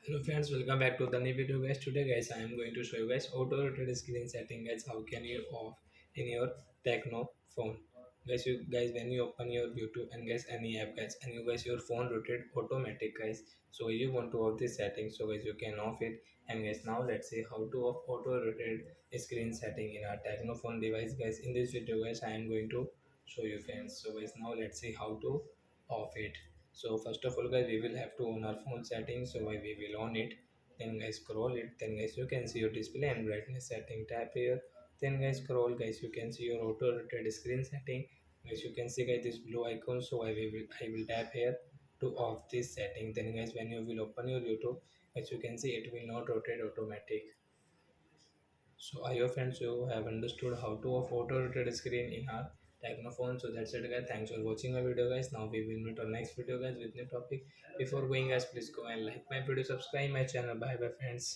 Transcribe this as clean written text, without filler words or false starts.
Hello friends, welcome back to the new video guys. Today guys I am going to show you guys auto rotate screen setting guys. How can you off in your Tecno phone? Guys when you open your YouTube and guys any app guys and you guys your phone rotate automatic guys. So you want to off this setting, so guys you can off it. And guys now let's see how to off auto rotate screen setting in our Tecno phone device guys. In this video guys I am going to show you friends. So guys now let's see how to off it. So first of all guys we will have to on our phone settings, so we will on it. Then guys scroll it, then guys you can see your display and brightness setting, tap here. Then guys scroll guys you can see your auto rotate screen setting. Guys you can see guys this blue icon, so I will tap here to off this setting. Then guys when you will open your YouTube, as you can see it will not rotate automatic. So I hope friends you have understood how to off auto rotate screen in our Technophone. So that's it guys. Thanks for watching my video guys. Now we will meet on next video guys with new topic. Before going guys, please go and like my video, subscribe my channel. Bye bye friends.